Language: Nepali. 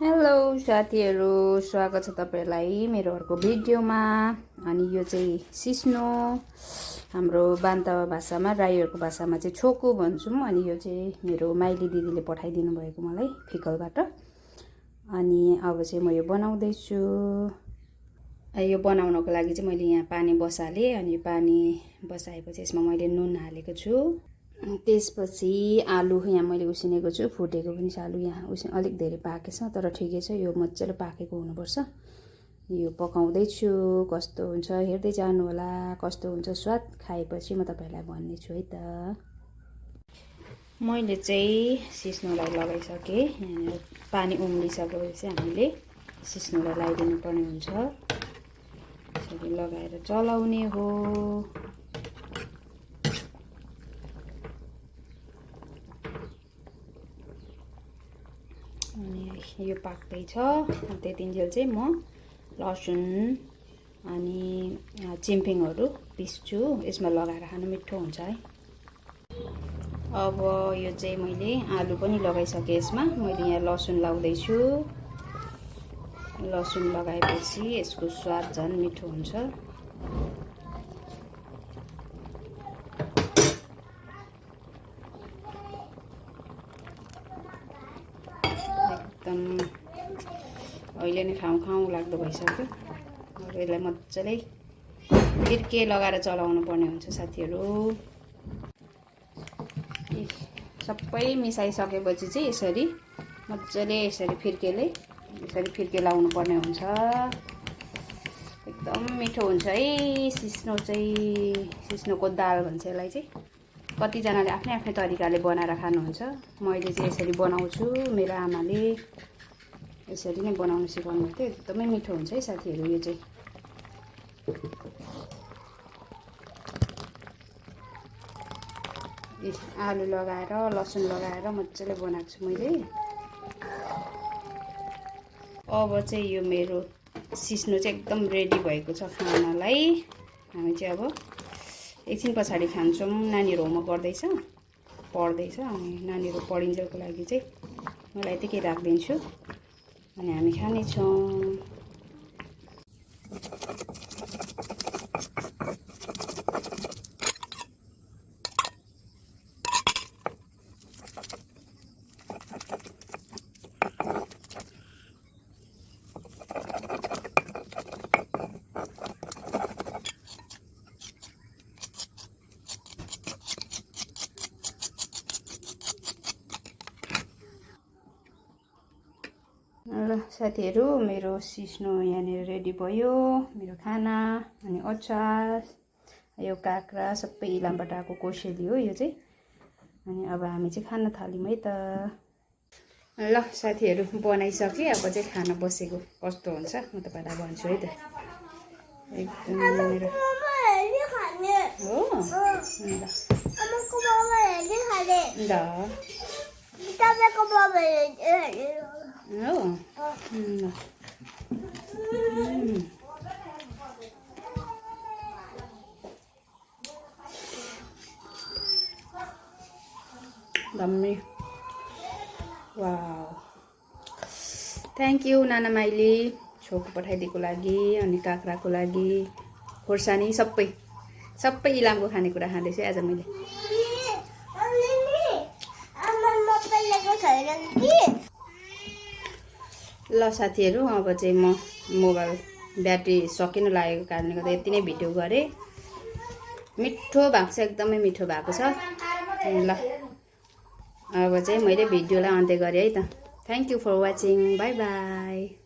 हेलो साथीहरू, स्वागत छ तपाईहरुलाई मेरो अर्को भिडियोमा। अनि यो चाहिँ सिस्नो, हाम्रो बान्तावा भाषामा, राईहरूको भाषामा चाहिँ छोको भन्छौँ। अनि यो चाहिँ मेरो माइली दिदीले पठाइदिनु भएको मलाई फिकलबाट। अनि अब चाहिँ म यो बनाउँदैछु। यो बनाउनको लागि चाहिँ मैले यहाँ पानी बसालेँ। अनि पानी बसाएपछि यसमा मैले नुन हालेको छु। त्यसपछि आलु यहाँ मैले उसिनेको छु, फुटेको पनि छ आलु। यहाँ अलिक धेरै पाकेको छ, तर ठिकै छ, यो मजाले पाकेको हुनुपर्छ। यो पकाउँदैछु, कस्तो हुन्छ हेर्दै जानु होला, कस्तो हुन्छ स्वाद। खाएपछि म तपाईहरुलाई भन्ने छु है त। मैले चाहिँ सिस्नोलाई लगाइसकेँ। यहाँ पानी उम्लिसकेपछि हामीले सिस्नोलाई लगाइदिनु पर्ने हुन्छ। यसरी लगाएर चलाउने हो। अनि यो पाक्दैछ। त्यतिन्जेल चाहिँ म लसुन अनि चिम्पिङहरू पिस्छु। यसमा लगाएर खानु मिठो हुन्छ है। अब यो चाहिँ मैले आलु पनि लगाइसकेँ। यसमा मैले यहाँ लसुन लाउँदैछु। लसुन लगाएपछि यसको स्वाद झन् मिठो हुन्छ। एकदम अहिले नै खाउँ लाग्दो भइसक्यो। यसलाई मजाले फिर्के लगाएर चलाउनु पर्ने हुन्छ साथीहरू। सबै मिसाइसकेपछि चाहिँ यसरी मजाले यसरी फिर्के लाउनु पर्ने हुन्छ। एकदम मिठो हुन्छ है सिस्नो चाहिँ। सिस्नोको दाल भन्छ यसलाई चाहिँ। कतिजनाले आफ्नै आफ्नै तरिकाले बनाएर खानुहुन्छ। मैले चाहिँ यसरी बनाउँछु। मेरो आमाले यसरी नै बनाउन सिकाउनु थियो। एकदमै मिठो हुन्छ है साथीहरू यो चाहिँ। आलु लगाएर लसुन लगाएर मजाले बनाएको छु मैले। अब चाहिँ यो मेरो सिस्नो चाहिँ एकदम रेडी भएको छ खानालाई। हामी चाहिँ अब एकछिन पछाडि खान्छौँ। नानीहरू होमवर्क गर्दैछ, पढ्दैछ। अनि नानीहरू पढिन्जेलको लागि चाहिँ मलाई यतिकै राखिदिन्छु। अनि हामी खानेछौँ। ल साथीहरू, मेरो सिस्नो यहाँनिर रेडी भयो। मेरो खाना अनि अचार, यो काँक्रा सबै इलामबाट आएको कोसेली हो यो चाहिँ। अनि अब हामी चाहिँ खान थाल्यौँ है त। ल साथीहरू, बनाइसकेँ। अब चाहिँ खान बसेको कस्तो हुन्छ म तपाईँलाई भन्छु है त। एकदम मेरो हो दम्मी। वाउ, थ्याङ्क यू नाना माइली, छोको पठाइदिएको लागि अनि काँक्राको लागि, खोर्सानी सबै इलामको खानेकुरा खाँदैछु आज मैले। ल साथीहरू, अब चाहिँ म मोबाइल ब्याट्री सकिन लागेको कारणले गर्दा यति नै भिडियो गरेँ। मिठो भएको छ, एकदमै मिठो भएको छ। ल अब चाहिँ मैले भिडियोलाई अन्त्य गरेँ है त। Thank you for watching. Bye by.